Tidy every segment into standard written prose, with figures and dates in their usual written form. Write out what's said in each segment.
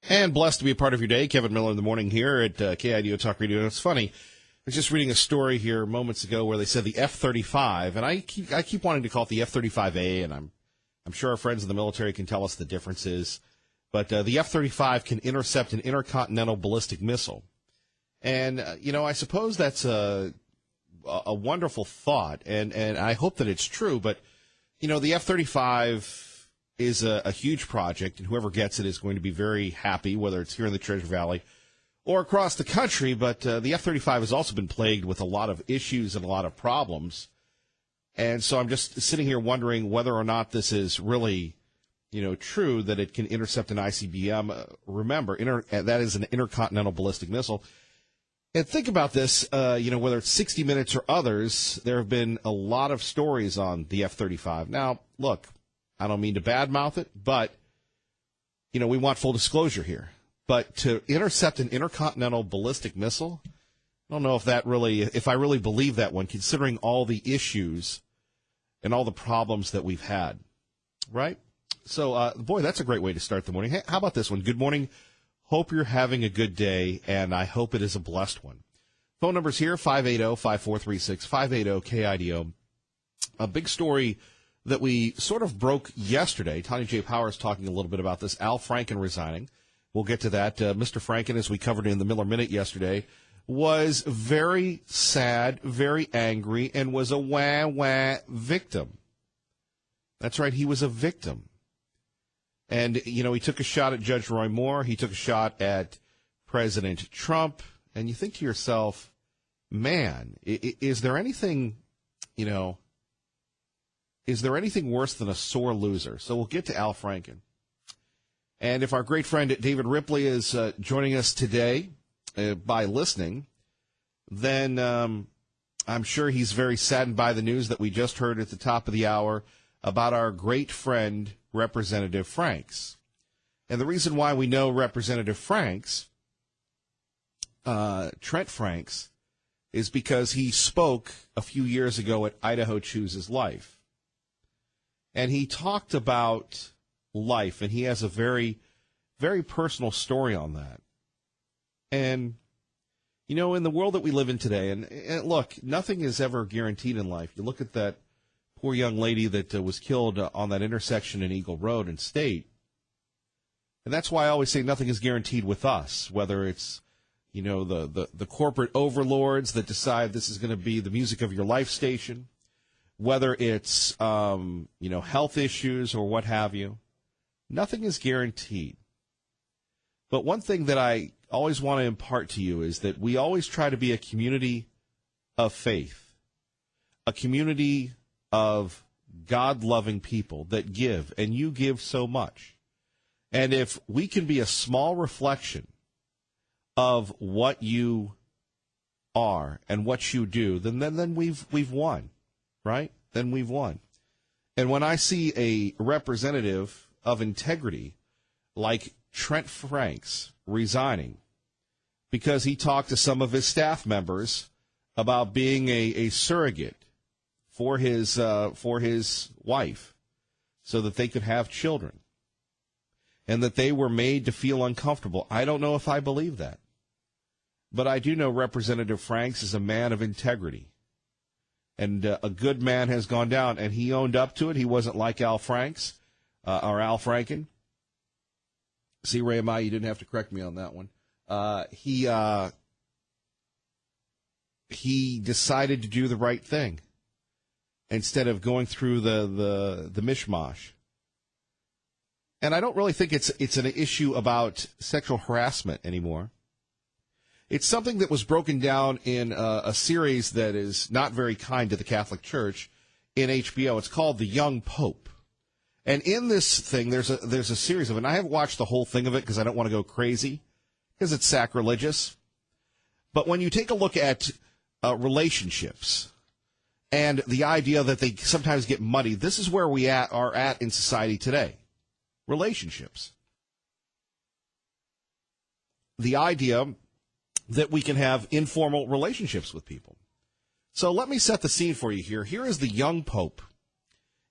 And blessed to be a part of your day. Kevin Miller in the morning here at KIDO Talk Radio. And it's funny, I was just reading a story here moments ago where they said the F-35, and I keep wanting to call it the F-35A, and I'm sure our friends in the military can tell us the differences. But the F-35 can intercept an intercontinental ballistic missile. And, I suppose that's a wonderful thought, and I hope that it's true. But, the F-35 is a huge project, and whoever gets it is going to be very happy, whether it's here in the Treasure Valley or across the country. But the F-35 has also been plagued with a lot of issues and a lot of problems. And so I'm just sitting here wondering whether or not this is really, true that it can intercept an ICBM. Remember, that is an intercontinental ballistic missile. And think about this, whether it's 60 Minutes or others, there have been a lot of stories on the F-35. Now, look, I don't mean to badmouth it, but, we want full disclosure here. But to intercept an intercontinental ballistic missile, I don't know if I really believe that one, considering all the issues and all the problems that we've had, right? So, boy, that's a great way to start the morning. Hey, how about this one? Good morning. Hope you're having a good day, and I hope it is a blessed one. Phone number's here, 580-5436, 580-KIDO. A big story that we sort of broke yesterday. Tanya J. Powers talking a little bit about this. Al Franken resigning. We'll get to that. Mr. Franken, as we covered in the Miller Minute yesterday, was very sad, very angry, and was a wah-wah victim. That's right, he was a victim. And, he took a shot at Judge Roy Moore. He took a shot at President Trump. And you think to yourself, man, is there anything, is there anything worse than a sore loser? So we'll get to Al Franken. And if our great friend David Ripley is joining us today by listening, then I'm sure he's very saddened by the news that we just heard at the top of the hour about our great friend, Representative Franks. And the reason why we know Representative Franks, Trent Franks, is because he spoke a few years ago at Idaho Chooses Life. And he talked about life, and he has a very, very personal story on that. And, in the world that we live in today, and look, nothing is ever guaranteed in life. You look at that poor young lady that was killed on that intersection in Eagle Road in State. And that's why I always say nothing is guaranteed with us, whether it's, the corporate overlords that decide this is going to be the music of your life station, whether it's, health issues or what have you. Nothing is guaranteed. But one thing that I always want to impart to you is that we always try to be a community of faith, a community of God-loving people that give, and you give so much. And if we can be a small reflection of what you are and what you do, then we've won, right? Then we've won. And when I see a representative of integrity like Trent Franks resigning because he talked to some of his staff members about being a surrogate for his wife so that they could have children and that they were made to feel uncomfortable. I don't know if I believe that. But I do know Representative Franks is a man of integrity. And a good man has gone down, and he owned up to it. He wasn't like Al Franks or Al Franken. See, Ray Mai, you didn't have to correct me on that one. He decided to do the right thing instead of going through the mishmash. And I don't really think it's an issue about sexual harassment anymore. It's something that was broken down in a series that is not very kind to the Catholic Church in HBO. It's called The Young Pope. And in this thing, there's a series of it. And I haven't watched the whole thing of it because I don't want to go crazy because it's sacrilegious. But when you take a look at relationships and the idea that they sometimes get muddy, this is where we are at in society today. Relationships. The idea that we can have informal relationships with people. So let me set the scene for you here. Here is the young pope,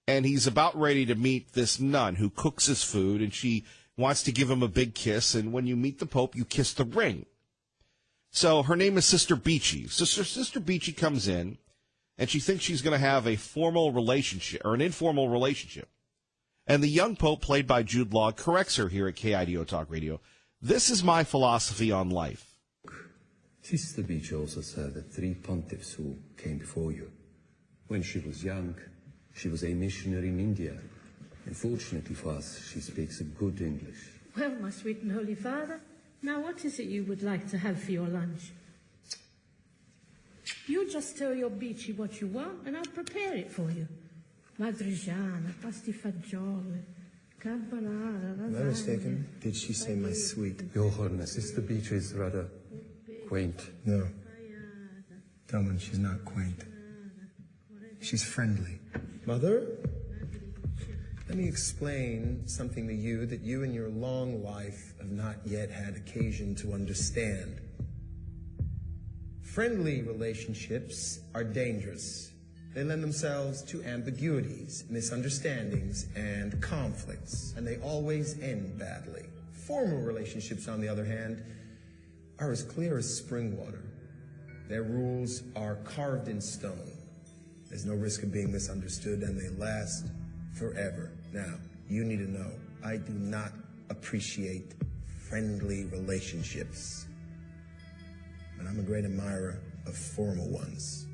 and he's about ready to meet this nun who cooks his food, and she wants to give him a big kiss, and when you meet the Pope, you kiss the ring. So her name is Sister Beachy. Sister Beachy comes in, and she thinks she's going to have a formal relationship, or an informal relationship. And the young Pope, played by Jude Law, corrects her here at KIDO Talk Radio. This is my philosophy on life. Sister Beachy also said that 3 pontiffs who came before you, when she was young, she was a missionary in India. And fortunately for us, she speaks a good English. Well, my sweet and holy father, now what is it you would like to have for your lunch? You just tell your Beachy what you want, and I'll prepare it for you. Madrigiana, pasti fagioli, carbonara, lasagna. Am I mistaken? Did she say my sweet? Your Holiness, Sister Beachy is rather quaint. No. Delman, she's not quaint. She's friendly. Mother? Let me explain something to you that you in your long life have not yet had occasion to understand. Friendly relationships are dangerous. They lend themselves to ambiguities, misunderstandings, and conflicts, and they always end badly. Formal relationships, on the other hand, are as clear as spring water. Their rules are carved in stone. There's no risk of being misunderstood, and they last forever. Now, you need to know, I do not appreciate friendly relationships, and I'm a great admirer of formal ones.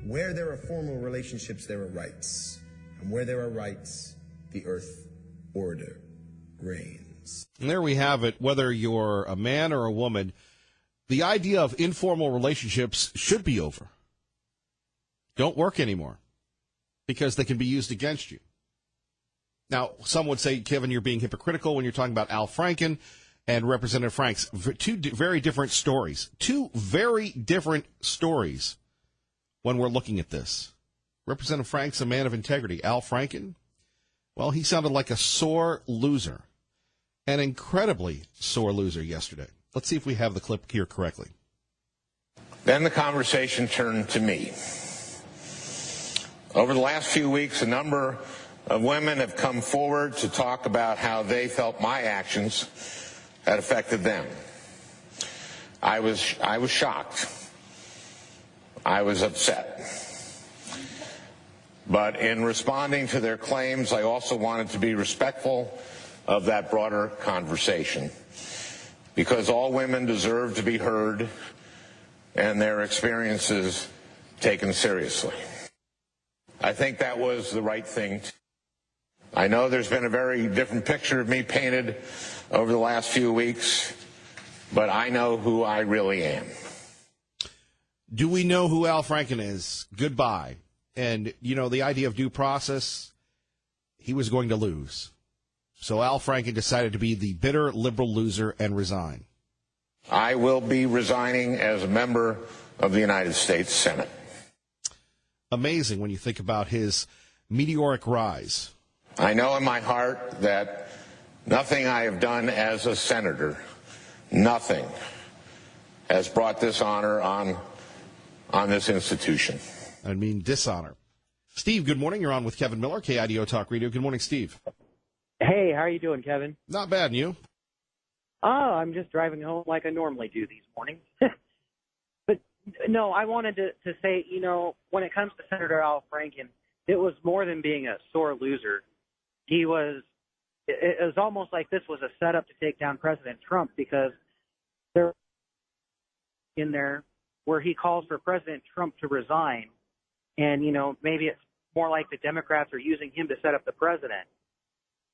Where there are formal relationships, there are rights. And where there are rights, the earth order reigns. And there we have it. Whether you're a man or a woman, the idea of informal relationships should be over. Don't work anymore because they can be used against you. Now, some would say, Kevin, you're being hypocritical when you're talking about Al Franken and Representative Franks. Two very different stories. Two very different stories when we're looking at this. Representative Frank's a man of integrity. Al Franken, well, he sounded like a sore loser, an incredibly sore loser yesterday. Let's see if we have the clip here correctly. Then the conversation turned to me. Over the last few weeks, a number of women have come forward to talk about how they felt my actions had affected them. I was shocked. I was upset. But in responding to their claims, I also wanted to be respectful of that broader conversation, because all women deserve to be heard and their experiences taken seriously. I think that was the right thing. I know there's been a very different picture of me painted over the last few weeks, but I know who I really am. Do we know who Al Franken is? Goodbye. And, you know, the idea of due process, he was going to lose. So Al Franken decided to be the bitter liberal loser and resign. I will be resigning as a member of the United States Senate. Amazing when you think about his meteoric rise. I know in my heart that nothing I have done as a senator, nothing, has brought this honor on this institution. I mean, dishonor. Steve, good morning. You're on with Kevin Miller, KIDO Talk Radio. Good morning, Steve. Hey, how are you doing, Kevin? Not bad, and you? Oh, I'm just driving home like I normally do these mornings. But, no, I wanted to say, you know, when it comes to Senator Al Franken, it was more than being a sore loser. It was almost like this was a setup to take down President Trump, because there in there where he calls for President Trump to resign. And, you know, maybe it's more like the Democrats are using him to set up the president,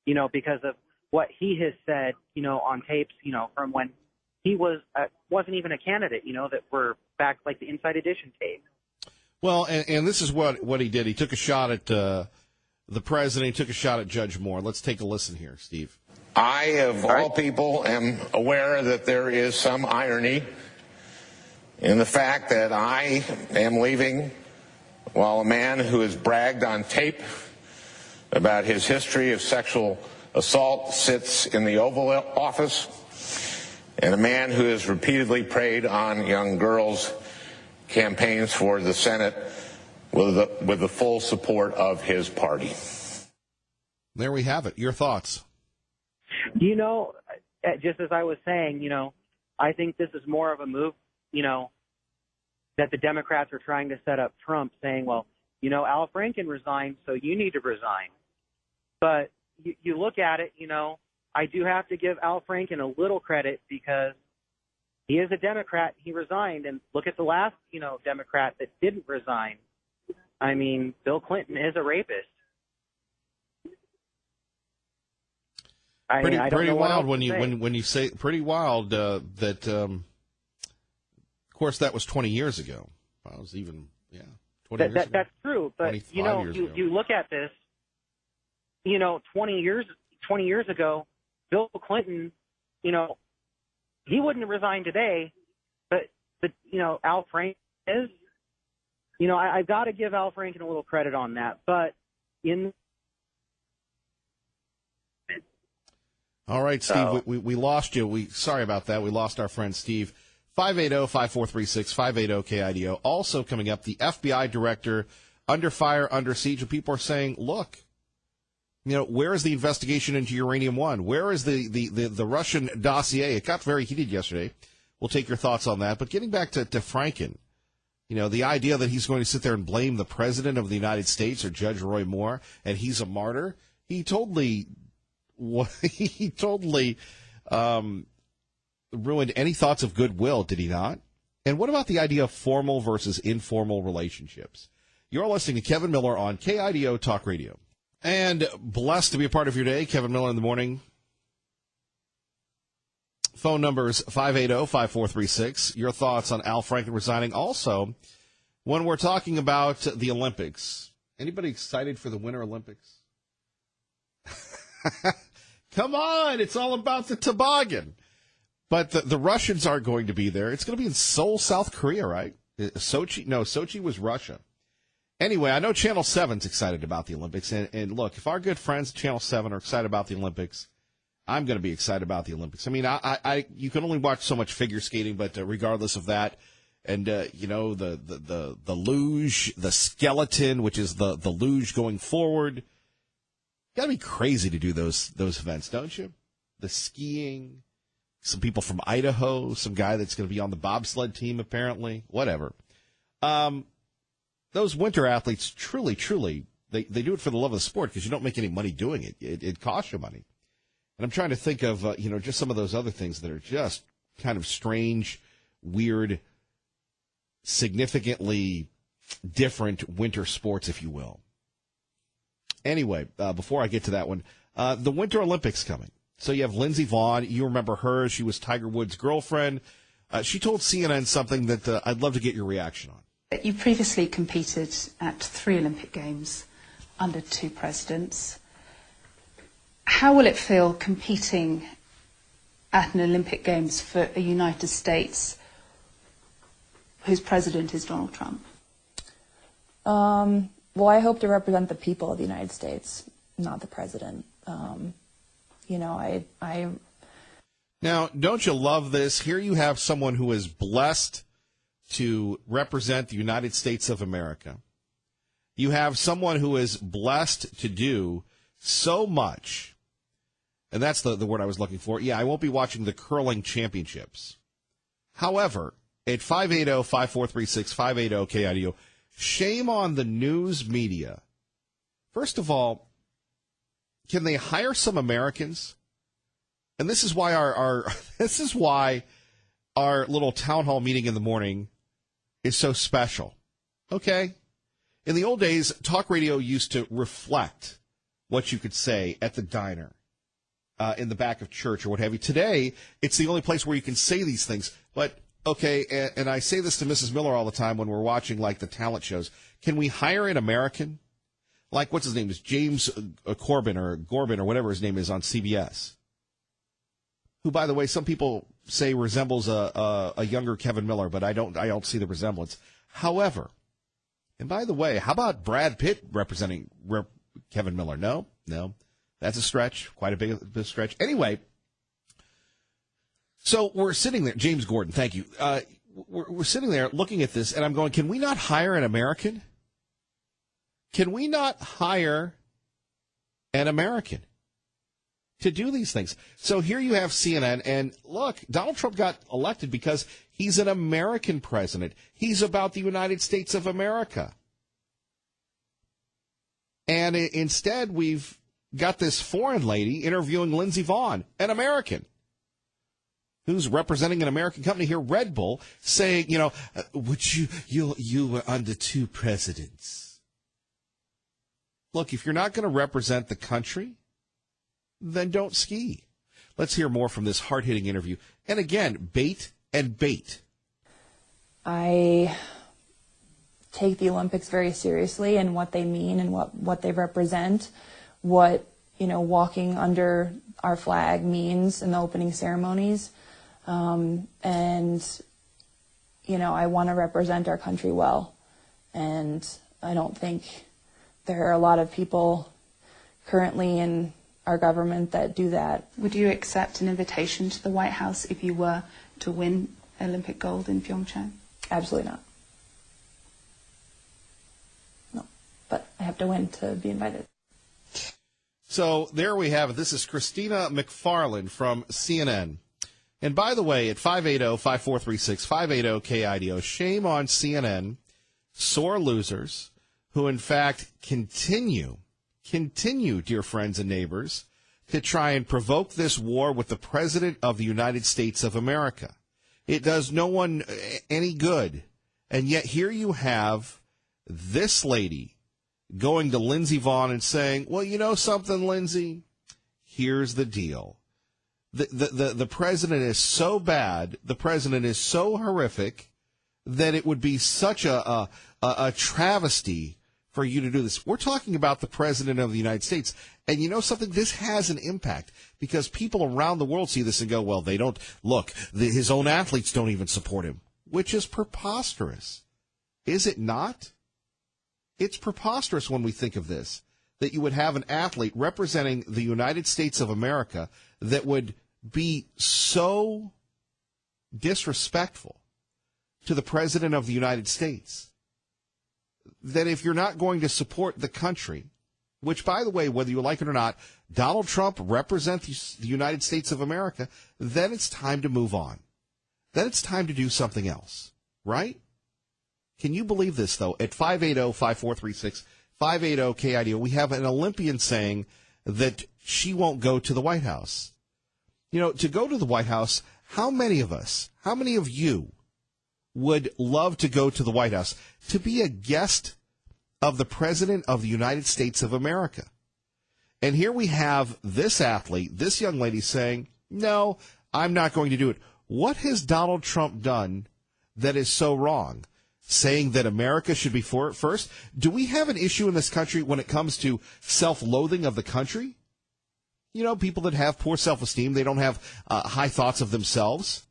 you know, because of what he has said, you know, on tapes, you know, from when he wasn't even a candidate, you know, that were back like the Inside Edition tape. Well, and this is what he did. He took a shot at the president. He took a shot at Judge Moore. Let's take a listen here, Steve. I, of all people, am aware that there is some irony in the fact that I am leaving while a man who has bragged on tape about his history of sexual assault sits in the Oval Office, and a man who has repeatedly preyed on young girls campaigns for the Senate with the full support of his party. There we have it. Your thoughts? Just as I was saying, I think this is more of a move, that the Democrats are trying to set up Trump, saying, well, Al Franken resigned, so you need to resign. But you look at it, I do have to give Al Franken a little credit because he is a Democrat. He resigned. And look at the last, Democrat that didn't resign. I mean, Bill Clinton is a rapist. Pretty wild when you say pretty wild that of course that was 20 years ago. I was even 20 years ago. That's true, but you look at this, 20 years ago, Bill Clinton, he wouldn't have resigned today, but Al Franken is. I've got to give Al Franken a little credit on that, but All right, Steve, we lost you. Sorry about that. We lost our friend Steve. 580-5436, 580-KIDO. Also coming up, the FBI director under fire, under siege, and people are saying, look, where is the investigation into Uranium One? Where is the Russian dossier? It got very heated yesterday. We'll take your thoughts on that. But getting back to Franken, the idea that he's going to sit there and blame the president of the United States or Judge Roy Moore and he's a martyr, he totally ruined any thoughts of goodwill, did he not? And what about the idea of formal versus informal relationships? You're listening to Kevin Miller on KIDO Talk Radio. And blessed to be a part of your day, Kevin Miller in the morning. Phone numbers 580-5436. Your thoughts on Al Franken resigning. Also, when we're talking about the Olympics, anybody excited for the Winter Olympics? Come on, it's all about the toboggan. But the Russians aren't going to be there. It's going to be in Seoul, South Korea, right? Sochi was Russia. Anyway, I know Channel 7's excited about the Olympics. And look, if our good friends at Channel 7 are excited about the Olympics, I'm going to be excited about the Olympics. I mean, you can only watch so much figure skating, but regardless of that, and the luge, the skeleton, which is the luge going forward, got to be crazy to do those events, don't you? The skiing, some people from Idaho, some guy that's going to be on the bobsled team apparently, whatever. Those winter athletes truly, they do it for the love of the sport because you don't make any money doing it. It costs you money. And I'm trying to think of, just some of those other things that are just kind of strange, weird, significantly different winter sports, if you will. Anyway, before I get to that one, the Winter Olympics coming. So you have Lindsey Vonn. You remember her. She was Tiger Woods' girlfriend. She told CNN something that I'd love to get your reaction on. You previously competed at 3 Olympic Games under 2 presidents. How will it feel competing at an Olympic Games for a United States whose president is Donald Trump? Well, I hope to represent the people of the United States, not the president. Now, don't you love this? Here you have someone who is blessed to represent the United States of America. You have someone who is blessed to do so much, and that's the word I was looking for. Yeah, I won't be watching the curling championships. However, at 580-5436, 580-KIDO, shame on the news media. First of all, can they hire some Americans? And this is why our little town hall meeting in the morning is so special. Okay? In the old days, talk radio used to reflect what you could say at the diner, in the back of church or what have you. Today, it's the only place where you can say these things. But, okay, and I say this to Mrs. Miller all the time when we're watching, like, the talent shows. Can we hire an American? Like, what's his name? Is James Corbin or whatever his name is on CBS. Who, by the way, some people say resembles a younger Kevin Miller, but I don't see the resemblance. However, and by the way, how about Brad Pitt representing Kevin Miller? No, that's a stretch, quite a big stretch. Anyway, so we're sitting there, James Gordon, thank you. We're sitting there looking at this, and I'm going, can we not hire an American? Can we not hire an American? to do these things. So here you have CNN, and look, Donald Trump got elected because he's an American president. He's about the United States of America. And instead, we've got this foreign lady interviewing Lindsey Vonn, an American, who's representing an American company here, Red Bull, saying, would you were under two presidents. Look, if you're not going to represent the country, then don't ski. Let's hear more from this hard-hitting interview. And again, bait and bait. I take the Olympics very seriously and what they mean and what they represent, what, walking under our flag means in the opening ceremonies. And, I want to represent our country well. And I don't think there are a lot of people currently in our government that do that. Would you accept an invitation to the White House if you were to win Olympic gold in Pyeongchang? Absolutely not. No, but I have to win to be invited. So there we have it. This is Christina McFarland from CNN. And by the way, at 580-5436, 580-KIDO, shame on CNN, sore losers, who in fact continue, dear friends and neighbors, to try and provoke this war with the President of the United States of America. It does no one any good. And yet here you have this lady going to Lindsey Vonn and saying, well, you know something, Lindsey? Here's the deal. The president is so bad, the president is so horrific, that it would be such a travesty for you to do this. We're talking about the president of the United States. And you know something? This has an impact because people around the world see this and go, well, they don't, look, his own athletes don't even support him, which is preposterous. Is it not? It's preposterous when we think of this, that you would have an athlete representing the United States of America that would be so disrespectful to the president of the United States that if you're not going to support the country, which, by the way, whether you like it or not, Donald Trump represents the United States of America, then it's time to move on. Then it's time to do something else, right? Can you believe this, though? At 580-5436, 580-KIDO, we have an Olympian saying that she won't go to the White House. To go to the White House, how many of you would love to go to the White House to be a guest of the President of the United States of America? And here we have this athlete, this young lady saying, no, I'm not going to do it. What has Donald Trump done that is so wrong? Saying that America should be for it first? Do we have an issue in this country when it comes to self-loathing of the country? People that have poor self-esteem, they don't have high thoughts of themselves.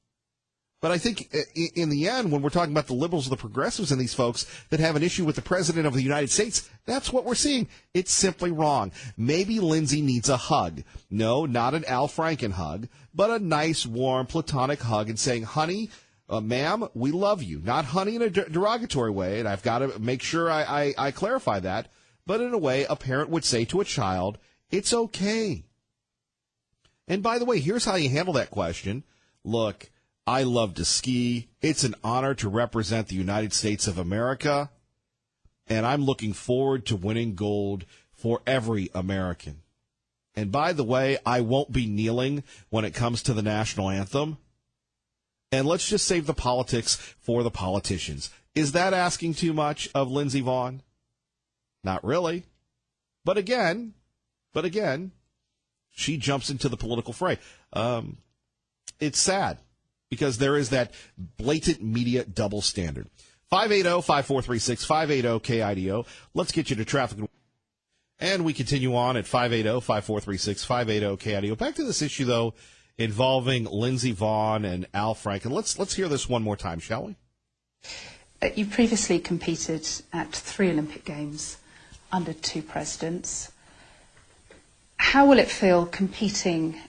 But I think in the end, when we're talking about the liberals or the progressives and these folks that have an issue with the president of the United States, that's what we're seeing. It's simply wrong. Maybe Lindsey needs a hug. No, not an Al Franken hug, but a nice, warm, platonic hug and saying, honey, ma'am, we love you. Not honey in a derogatory way, and I've got to make sure I clarify that, but in a way a parent would say to a child, it's okay. And by the way, here's how you handle that question. Look, I love to ski. It's an honor to represent the United States of America, and I'm looking forward to winning gold for every American. And by the way, I won't be kneeling when it comes to the national anthem. And let's just save the politics for the politicians. Is that asking too much of Lindsey Vonn? Not really. But again, she jumps into the political fray. It's sad because there is that blatant media double standard. 580-5436, 580-KIDO. Let's get you to traffic. And we continue on at 580-5436, 580-KIDO. Back to this issue, though, involving Lindsey Vonn and Al Franken. Let's hear this one more time, shall we? You previously competed at 3 Olympic Games under 2 presidents. How will it feel competing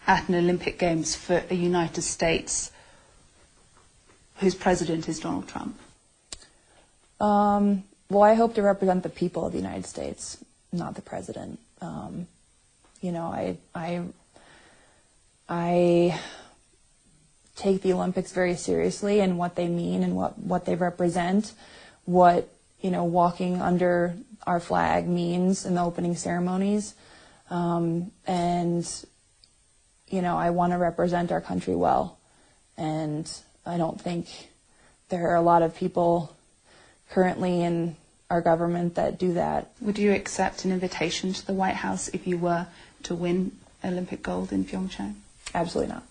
at an Olympic Games for a United States whose president is Donald Trump? Well, I hope to represent the people of the United States, not the president. I take the Olympics very seriously and what they mean and what they represent, what, walking under our flag means in the opening ceremonies. I want to represent our country well. And I don't think there are a lot of people currently in our government that do that. Would you accept an invitation to the White House if you were to win Olympic gold in Pyeongchang? Absolutely not.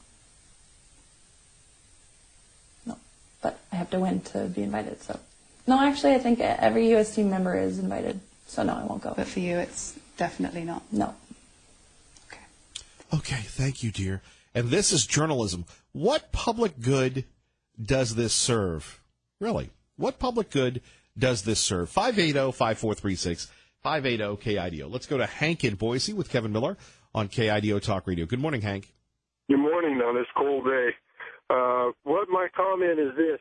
No, but I have to win to be invited, so. No, actually, I think every U.S. team member is invited, so no, I won't go. But for you, it's definitely not? No. Okay, thank you, dear. And this is journalism. What public good does this serve? Really, what public good does this serve? 580-5436, 580-KIDO. Let's go to Hank in Boise with Kevin Miller on KIDO Talk Radio. Good morning, Hank. Good morning on this cold day. What my comment is this.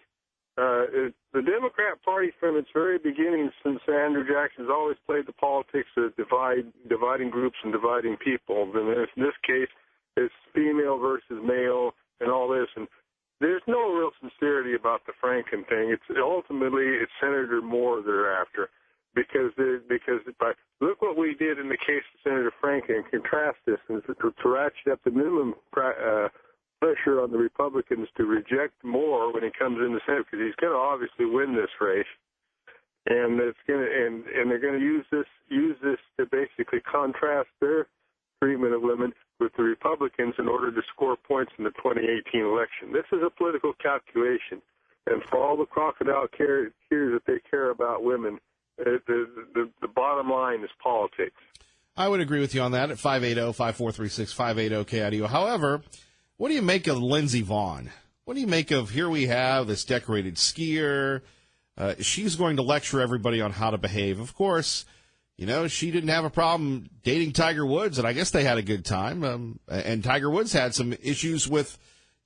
The Democrat Party from its very beginning, since Andrew Jackson's always played the politics of dividing groups and dividing people. And in this case, it's female versus male and all this. And there's no real sincerity about the Franken thing. It's Senator Moore they're after. Because look what we did in the case of Senator Franken, and contrast this, and to ratchet up the minimum pressure on the Republicans to reject Moore when he comes in the Senate, because he's going to obviously win this race, and they're going to use this to basically contrast their treatment of women with the Republicans in order to score points in the 2018 election. This is a political calculation, and for all the crocodile tears that they care about women, the bottom line is politics. I would agree with you on that at 580-5436, 580-KIDO. However, what do you make of Lindsey Vonn? What do you make of, here we have this decorated skier. She's going to lecture everybody on how to behave. Of course, she didn't have a problem dating Tiger Woods, and I guess they had a good time. And Tiger Woods had some issues with,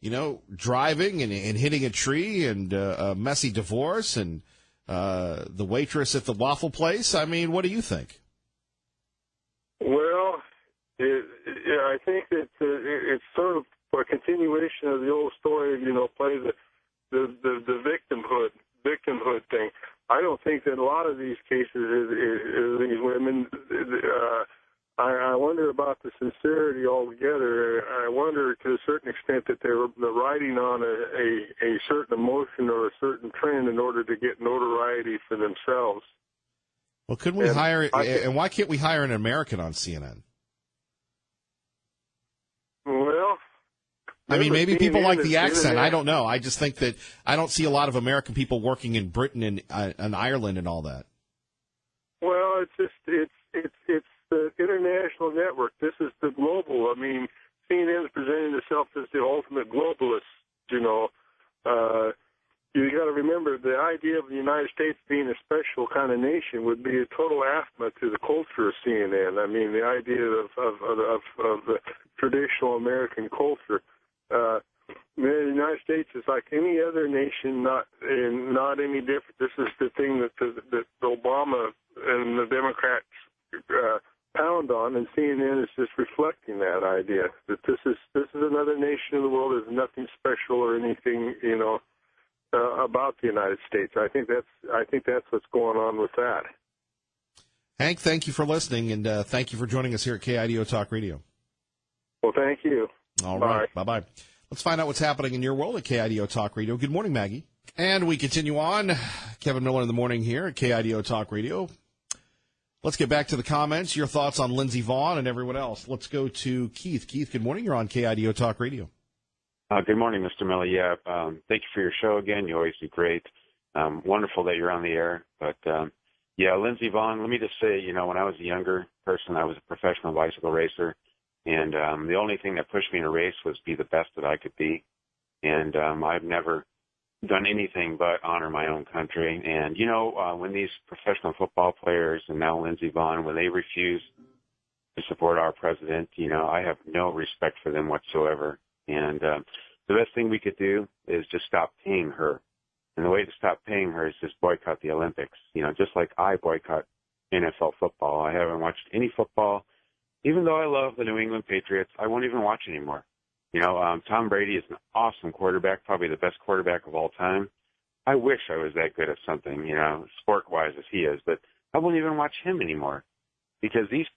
driving and hitting a tree and a messy divorce and the waitress at the waffle place. I mean, what do you think? Well, I think that it's sort of a continuation of the old story, play the victimhood thing. I don't think that a lot of these cases is these women. I wonder about the sincerity altogether. I wonder to a certain extent that they're riding on a certain emotion or a certain trend in order to get notoriety for themselves. Well, couldn't we and why can't we hire an American on CNN? Well, I mean, maybe people like the accent. I don't know. I just think that I don't see a lot of American people working in Britain and Ireland and all that. Well, it's the international network. This is the global. I mean, CNN is presenting itself as the ultimate globalist. You got to remember the idea of the United States being a special kind of nation would be a total anathema to the culture of CNN. I mean, the idea of the traditional American culture. The United States is like any other nation, not any different. This is the thing that Obama and the Democrats pound on, and CNN is just reflecting that idea that this is another nation in the world. There's nothing special or anything about the United States. I think that's what's going on with that. Hank, thank you for listening, and thank you for joining us here at KIDO Talk Radio. Well, thank you. All right. Bye-bye. Let's find out what's happening in your world at KIDO Talk Radio. Good morning, Maggie. And we continue on. Kevin Miller in the morning here at KIDO Talk Radio. Let's get back to the comments, your thoughts on Lindsey Vonn and everyone else. Let's go to Keith. Keith, good morning. You're on KIDO Talk Radio. Good morning, Mr. Miller. Yeah, thank you for your show again. You always do great. Wonderful that you're on the air. But, Lindsey Vonn, let me just say, when I was a younger person, I was a professional bicycle racer. And the only thing that pushed me in a race was be the best that I could be. And I've never done anything but honor my own country. And, when these professional football players and now Lindsey Vonn, when they refuse to support our president, I have no respect for them whatsoever. And the best thing we could do is just stop paying her. And the way to stop paying her is just boycott the Olympics. Just like I boycott NFL football. I haven't watched any football even though I love the New England Patriots, I won't even watch anymore. Tom Brady is an awesome quarterback, probably the best quarterback of all time. I wish I was that good at something, sport-wise as he is, but I won't even watch him anymore because these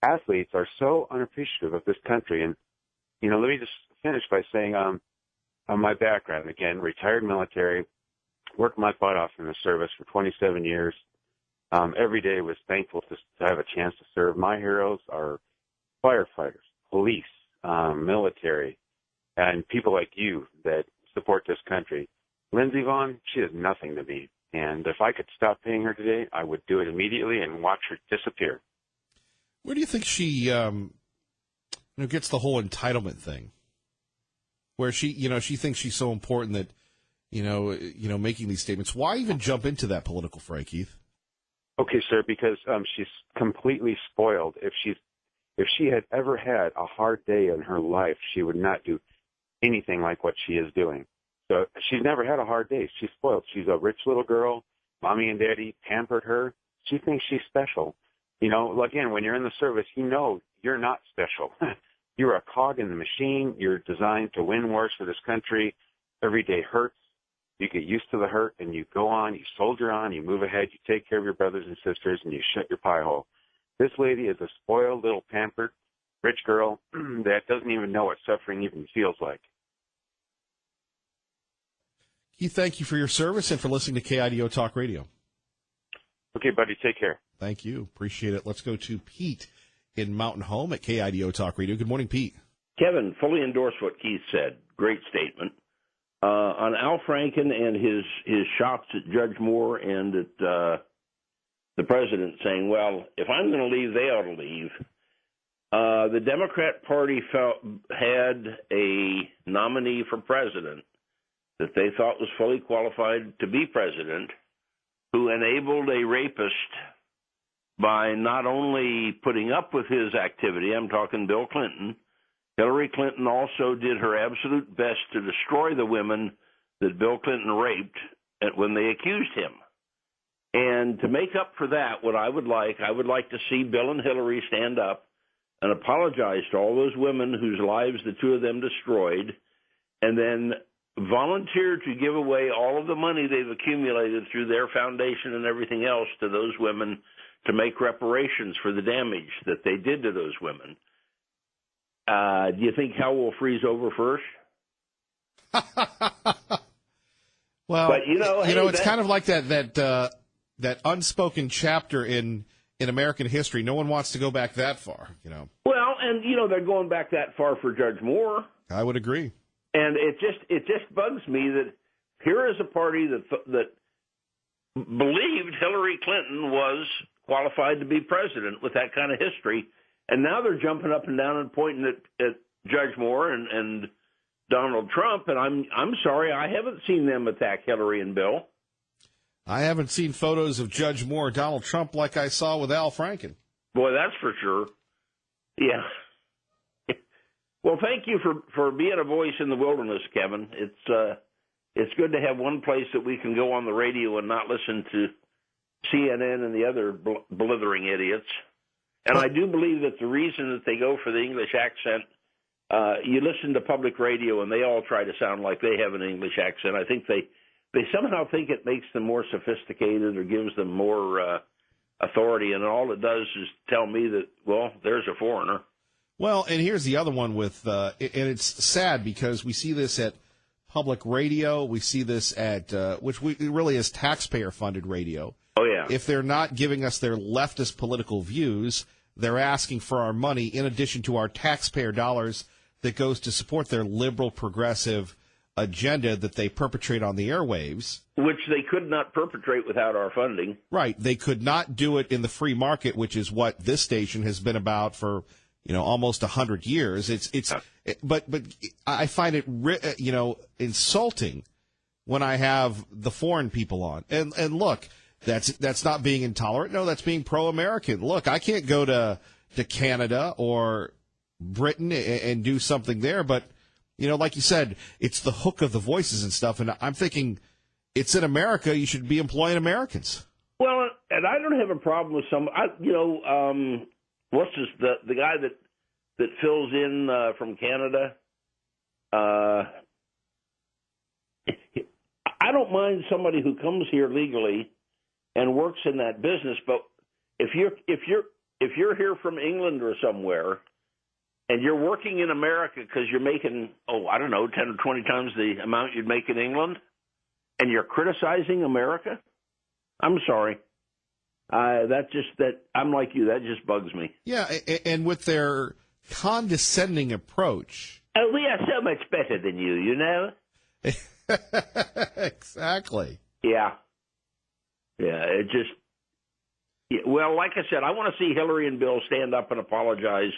athletes are so unappreciative of this country. And, let me just finish by saying on my background, again, retired military, worked my butt off in the service for 27 years. Every day was thankful to have a chance to serve. My heroes are firefighters, police, military, and people like you that support this country. Lindsey Vonn, she is nothing to me. And if I could stop paying her today, I would do it immediately and watch her disappear. Where do you think she gets the whole entitlement thing? Where she thinks she's so important that, making these statements. Why even jump into that political fray, Keith? Okay, sir, because she's completely spoiled. If she had ever had a hard day in her life, she would not do anything like what she is doing. So she's never had a hard day. She's spoiled. She's a rich little girl. Mommy and daddy pampered her. She thinks she's special. Again, when you're in the service, you're not special. You're a cog in the machine. You're designed to win wars for this country. Every day hurts. You get used to the hurt, and you go on, you soldier on, you move ahead, you take care of your brothers and sisters, and you shut your pie hole. This lady is a spoiled little pampered rich girl that doesn't even know what suffering even feels like. Keith, thank you for your service and for listening to KIDO Talk Radio. Okay, buddy, take care. Thank you. Appreciate it. Let's go to Pete in Mountain Home at KIDO Talk Radio. Good morning, Pete. Kevin, fully endorse what Keith said. Great statement. On Al Franken and his shots at Judge Moore and at the president saying, well, if I'm going to leave, they ought to leave. The Democrat Party had a nominee for president that they thought was fully qualified to be president, who enabled a rapist by not only putting up with his activity, I'm talking Bill Clinton. Hillary Clinton also did her absolute best to destroy the women that Bill Clinton raped when they accused him. And to make up for that, what I would like to see Bill and Hillary stand up and apologize to all those women whose lives the two of them destroyed, and then volunteer to give away all of the money they've accumulated through their foundation and everything else to those women to make reparations for the damage that they did to those women. Do you think hell will freeze over first? Well, but it's kind of like that unspoken chapter in American history. No one wants to go back that far, Well, and they're going back that far for Judge Moore. I would agree. And it just bugs me that here is a party that believed Hillary Clinton was qualified to be president with that kind of history. And now they're jumping up and down and pointing at Judge Moore and Donald Trump. And I'm sorry, I haven't seen them attack Hillary and Bill. I haven't seen photos of Judge Moore or Donald Trump like I saw with Al Franken. Boy, that's for sure. Yeah. Well, thank you for being a voice in the wilderness, Kevin. It's good to have one place that we can go on the radio and not listen to CNN and the other blithering idiots. And I do believe that the reason that they go for the English accent, you listen to public radio and they all try to sound like they have an English accent. I think they somehow think it makes them more sophisticated or gives them more authority, and all it does is tell me that, well, there's a foreigner. Well, and here's the other one with, and it's sad because we see this at public radio, we see this at, which really is taxpayer-funded radio. Oh, yeah. If they're not giving us their leftist political views, they're asking for our money in addition to our taxpayer dollars that goes to support their liberal progressive agenda that they perpetrate on the airwaves. Which they could not perpetrate without our funding. Right. They could not do it in the free market, which is what this station has been about for, almost 100 years. But I find it, insulting when I have the foreign people on. And look, that's not being intolerant. No, that's being pro-American. Look, I can't go to Canada or Britain and do something there, but like you said, it's the hook of the voices and stuff. And I'm thinking, it's in America. You should be employing Americans. Well, and I don't have a problem with some. what's this, the guy that fills in from Canada? I don't mind somebody who comes here legally and works in that business, but if you're here from England or somewhere and you're working in America because you're making 10 or 20 times the amount you'd make in England, and you're criticizing America, I'm sorry. I'm like you. That just bugs me. Yeah, and with their condescending approach. Oh, we are so much better than you, you know? Exactly. Yeah. Yeah, it just... Yeah, well, like I said, I want to see Hillary and Bill stand up and apologize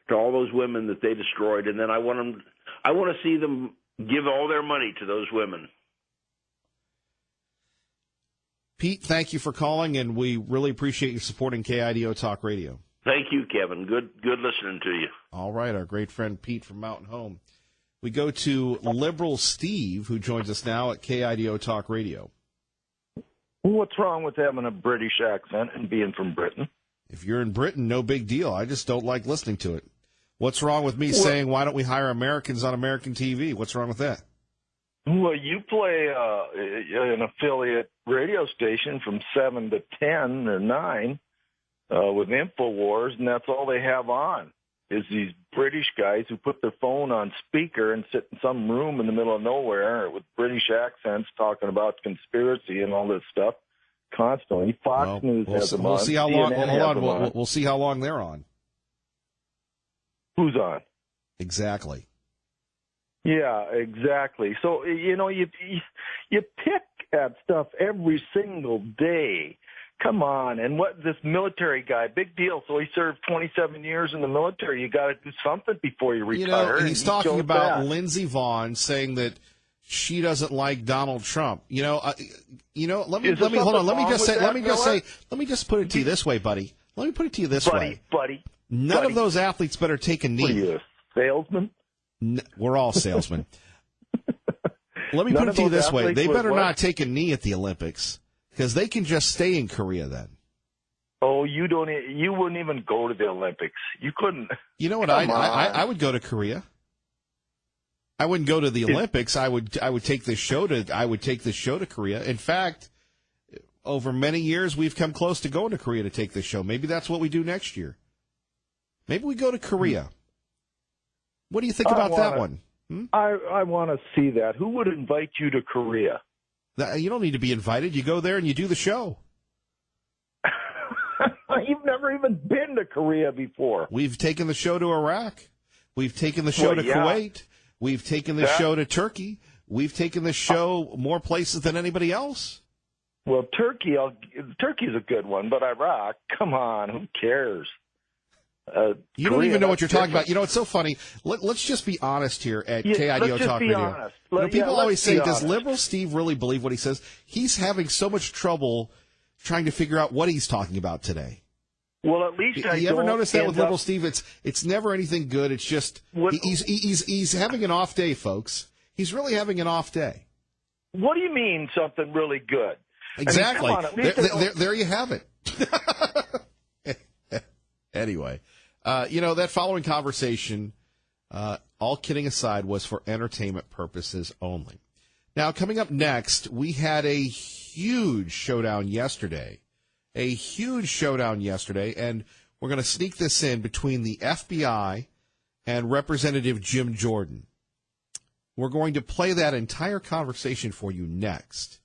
to all those women that they destroyed, and then I want to see them give all their money to those women. Pete, thank you for calling, and we really appreciate you supporting KIDO Talk Radio. Thank you, Kevin. Good listening to you. All right, our great friend Pete from Mountain Home. We go to Liberal Steve, who joins us now at KIDO Talk Radio. What's wrong with having a British accent and being from Britain? If you're in Britain, no big deal. I just don't like listening to it. What's wrong with me saying, why don't we hire Americans on American TV? What's wrong with that? Well, you play an affiliate radio station from 7 to 10 or 9 with InfoWars, and that's all they have on is these British guys who put their phone on speaker and sit in some room in the middle of nowhere with British accents talking about conspiracy and all this stuff constantly. Fox News has them on. We'll see how long. CNN Hold has them on. We'll see how long they're on. Who's on? Exactly. Yeah, exactly. So, you know, you pick at stuff every single day. Come on. And what this military guy, big deal. So he served 27 years in the military. You got to do something before you retire. You know, and he's talking about that. Lindsey Vonn saying that she doesn't like Donald Trump. Let me hold on. Let me just put it to you this way, buddy. Let me put it to you this way. Buddy. None of those athletes better take a knee. What are you, a salesman? We're all salesmen. Let me put it to you this way. They better not take a knee at the Olympics because they can just stay in Korea then. Oh, you wouldn't even go to the Olympics. You couldn't. You know what? I would go to Korea. I wouldn't go to the Olympics. I would take this show to Korea. In fact, over many years we've come close to going to Korea to take this show. Maybe that's what we do next year. Maybe we go to Korea. What do you think about that one? I want to see that. Who would invite you to Korea? You don't need to be invited. You go there and you do the show. You've never even been to Korea before. We've taken the show to Iraq. We've taken the show to Kuwait. We've taken the show to Turkey. We've taken the show more places than anybody else. Well, Turkey's a good one, but Iraq, come on, who cares? You don't even know what you're talking about. You know, it's so funny. Let's just be honest here at KIDO Talk Radio. People always say, does Liberal Steve really believe what he says? He's having so much trouble trying to figure out what he's talking about today. Well, at least you ever notice that with Liberal Steve? It's never anything good. It's just he's having an off day, folks. He's really having an off day. What do you mean something really good? Exactly. I mean, there you have it. Anyway, that following conversation, all kidding aside, was for entertainment purposes only. Now, coming up next, we had a huge showdown yesterday. And we're going to sneak this in between the FBI and Representative Jim Jordan. We're going to play that entire conversation for you next.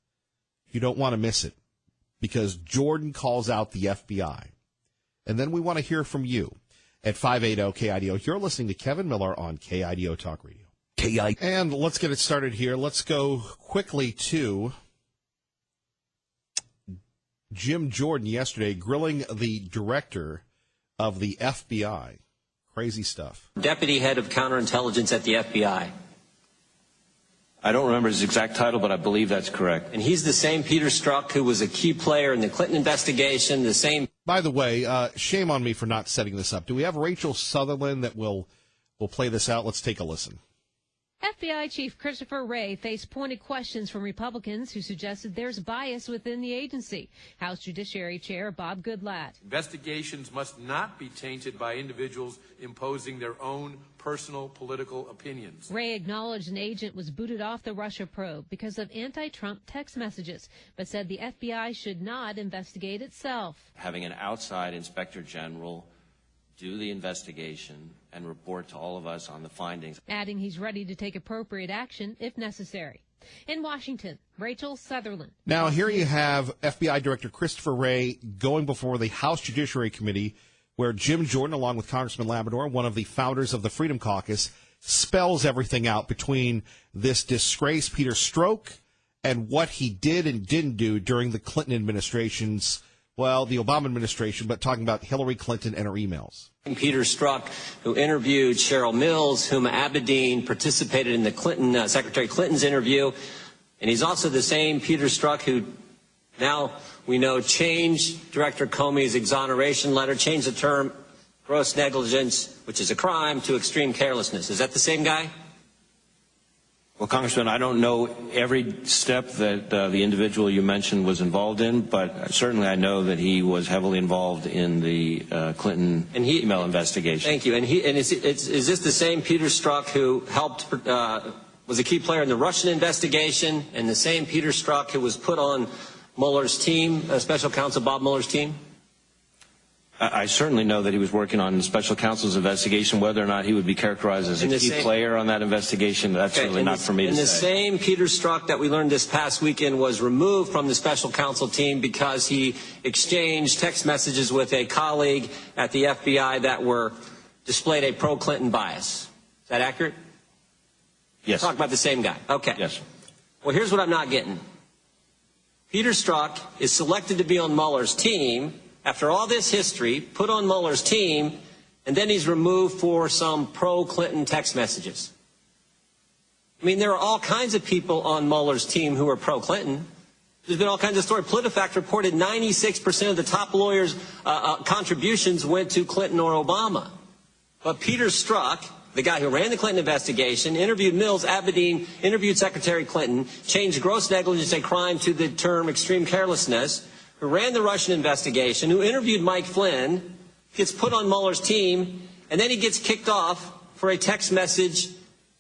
You don't want to miss it, because Jordan calls out the FBI. And then we want to hear from you at 580-KIDO. You're listening to Kevin Miller on KIDO Talk Radio. And let's get it started here. Let's go quickly to Jim Jordan yesterday grilling the director of the FBI. Crazy stuff. Deputy head of counterintelligence at the FBI. I don't remember his exact title, but I believe that's correct. And he's the same Peter Strzok who was a key player in the Clinton investigation, the same... By the way, shame on me for not setting this up. Do we have Rachel Sutherland that will play this out? Let's take a listen. FBI Chief Christopher Wray faced pointed questions from Republicans who suggested there's bias within the agency. House Judiciary Chair Bob Goodlatte. Investigations must not be tainted by individuals imposing their own personal political opinions. Wray acknowledged an agent was booted off the Russia probe because of anti-Trump text messages, but said the FBI should not investigate itself. Having an outside inspector general do the investigation and report to all of us on the findings. Adding he's ready to take appropriate action if necessary. In Washington, Rachel Sutherland. Now, here you have FBI Director Christopher Wray going before the House Judiciary Committee, where Jim Jordan, along with Congressman Labrador, one of the founders of the Freedom Caucus, spells everything out between this disgrace, Peter Strzok, and what he did and didn't do during the Clinton administration's, well, the Obama administration, but talking about Hillary Clinton and her emails. Peter Strzok, who interviewed Cheryl Mills, Huma Abedin, participated in the Secretary Clinton's interview, and he's also the same Peter Strzok who now we know changed Director Comey's exoneration letter, changed the term gross negligence, which is a crime, to extreme carelessness. Is that the same guy? Well, Congressman, I don't know every step that the individual you mentioned was involved in, but certainly I know that he was heavily involved in the Clinton email investigation. Thank you. And is this the same Peter Strzok who helped, was a key player in the Russian investigation, and the same Peter Strzok who was put on Mueller's team, Special Counsel Bob Mueller's team? I certainly know that he was working on the special counsel's investigation. Whether or not he would be characterized as a key player on that investigation, that's certainly not for me to say. And the same Peter Strzok that we learned this past weekend was removed from the special counsel team because he exchanged text messages with a colleague at the FBI that displayed a pro-Clinton bias. Is that accurate? Yes. Talk about the same guy. Okay. Yes. Well, here's what I'm not getting. Peter Strzok is selected to be on Mueller's team after all this history, put on Mueller's team, and then he's removed for some pro-Clinton text messages. I mean, there are all kinds of people on Mueller's team who are pro-Clinton. There's been all kinds of stories. PolitiFact reported 96% of the top lawyers' contributions went to Clinton or Obama. But Peter Strzok, the guy who ran the Clinton investigation, interviewed Mills, Abedin, interviewed Secretary Clinton, changed gross negligence a crime to the term extreme carelessness, who ran the Russian investigation, who interviewed Mike Flynn, gets put on Mueller's team, and then he gets kicked off for a text message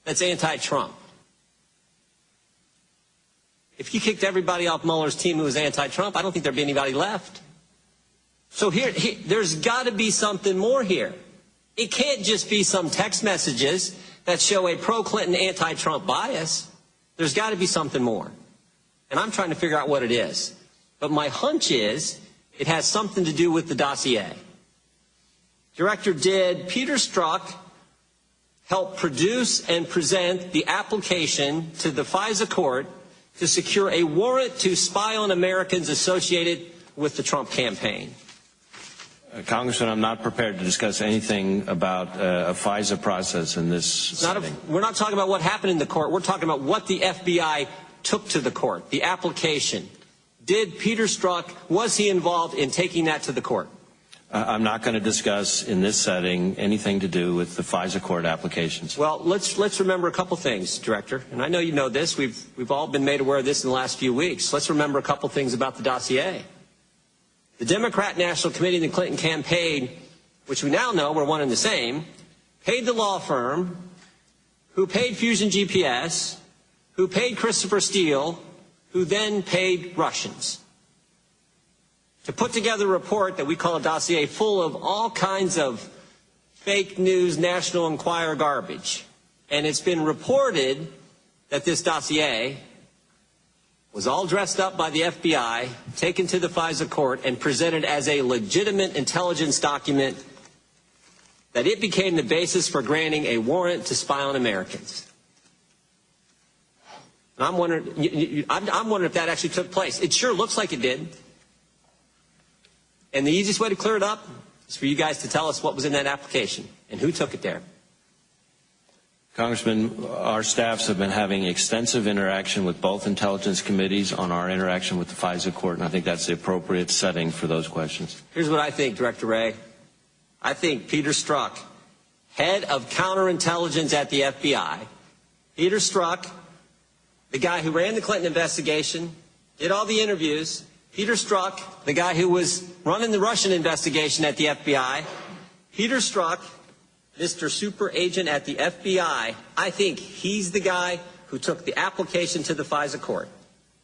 that's anti-Trump. If you kicked everybody off Mueller's team who was anti-Trump, I don't think there'd be anybody left. So there's got to be something more here. It can't just be some text messages that show a pro-Clinton, anti-Trump bias. There's got to be something more. And I'm trying to figure out what it is. But my hunch is it has something to do with the dossier. Director, did Peter Strzok help produce and present the application to the FISA court to secure a warrant to spy on Americans associated with the Trump campaign? Congressman, I'm not prepared to discuss anything about a FISA process in this setting. We're not talking about what happened in the court. We're talking about what the FBI took to the court, the application. Did Peter Strzok, was he involved in taking that to the court? I'm not going to discuss in this setting anything to do with the FISA court applications. Well, let's remember a couple things, Director. And I know you know this. We've all been made aware of this in the last few weeks. Let's remember a couple things about the dossier. The Democrat National Committee in the Clinton campaign, which we now know were one and the same, paid the law firm, who paid Fusion GPS, who paid Christopher Steele, who then paid Russians to put together a report that we call a dossier full of all kinds of fake news, National Enquirer garbage. And it's been reported that this dossier was all dressed up by the FBI, taken to the FISA court, and presented as a legitimate intelligence document, that it became the basis for granting a warrant to spy on Americans. And I'm wondering if that actually took place. It sure looks like it did. And the easiest way to clear it up is for you guys to tell us what was in that application and who took it there. Congressman, our staffs have been having extensive interaction with both intelligence committees on our interaction with the FISA court, and I think that's the appropriate setting for those questions. Here's what I think, Director Wray. I think Peter Strzok, head of counterintelligence at the FBI, Peter Strzok, the guy who ran the Clinton investigation, did all the interviews. Peter Strzok, the guy who was running the Russian investigation at the FBI. Peter Strzok, Mr. Super Agent at the FBI, I think he's the guy who took the application to the FISA court.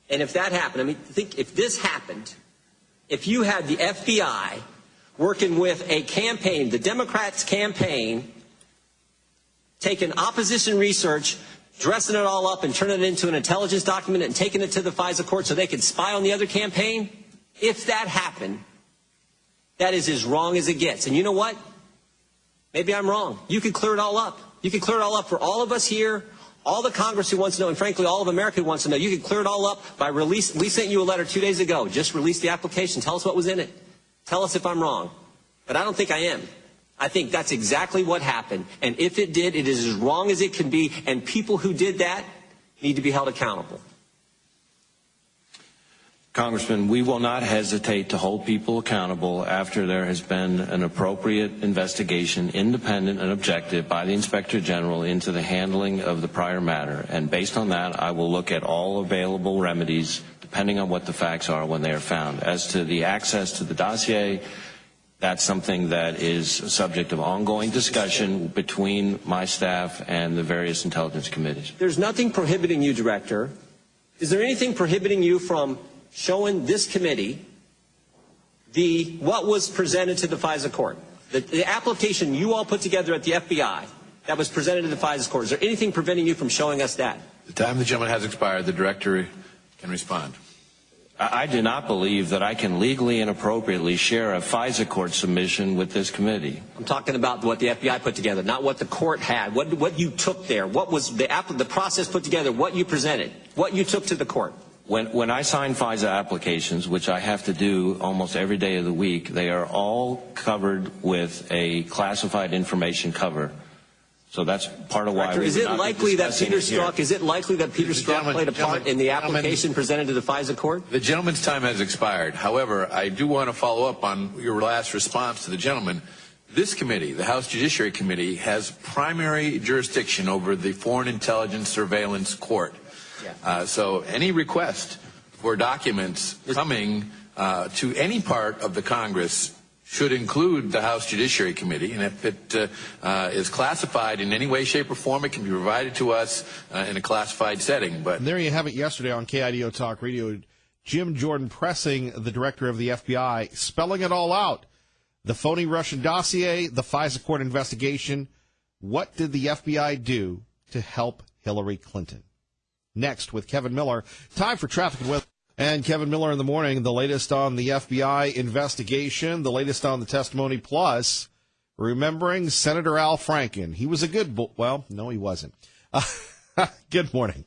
And if that happened, I mean, think if this happened, if you had the FBI working with a campaign, the Democrats' campaign, taking opposition research, dressing it all up and turning it into an intelligence document and taking it to the FISA court so they could spy on the other campaign, if that happened, that is as wrong as it gets. And you know what? Maybe I'm wrong. You could clear it all up. You could clear it all up for all of us here, all the Congress who wants to know, and frankly, all of America who wants to know. You could clear it all up by release. We sent you a letter 2 days ago. Just release the application. Tell us what was in it. Tell us if I'm wrong. But I don't think I am. I think that's exactly what happened. And if it did, it is as wrong as it can be. And people who did that need to be held accountable. Congressman, we will not hesitate to hold people accountable after there has been an appropriate investigation, independent and objective, by the Inspector General into the handling of the prior matter. And based on that, I will look at all available remedies, depending on what the facts are when they are found. As to the access to the dossier, that's something that is subject of ongoing discussion between my staff and the various intelligence committees. There's nothing prohibiting you, Director. Is there anything prohibiting you from showing this committee what was presented to the FISA court? The application you all put together at the FBI that was presented to the FISA court. Is there anything preventing you from showing us that? The time the gentleman has expired. The Director can respond. I do not believe that I can legally and appropriately share a FISA court submission with this committee. I'm talking about what the FBI put together, not what the court had, what you took there, what was the process put together, what you presented, what you took to the court. When I sign FISA applications, which I have to do almost every day of the week, they are all covered with a classified information cover. So that's part of why. Is it likely that Peter Strzok played a part in the application presented to the FISA court? The gentleman's time has expired. However, I do want to follow up on your last response to the gentleman. This committee, the House Judiciary Committee, has primary jurisdiction over the Foreign Intelligence Surveillance Court. So any request for documents coming to any part of the Congress should include the House Judiciary Committee, and if it is classified in any way, shape, or form, it can be provided to us in a classified setting. But and there you have it yesterday on KIDO Talk Radio. Jim Jordan pressing the director of the FBI, spelling it all out. The phony Russian dossier, the FISA court investigation. What did the FBI do to help Hillary Clinton? Next with Kevin Miller. Time for traffic and weather. And Kevin Miller in the morning, the latest on the FBI investigation, the latest on the testimony, plus remembering Senator Al Franken. He was a good well, no, he wasn't. Good morning.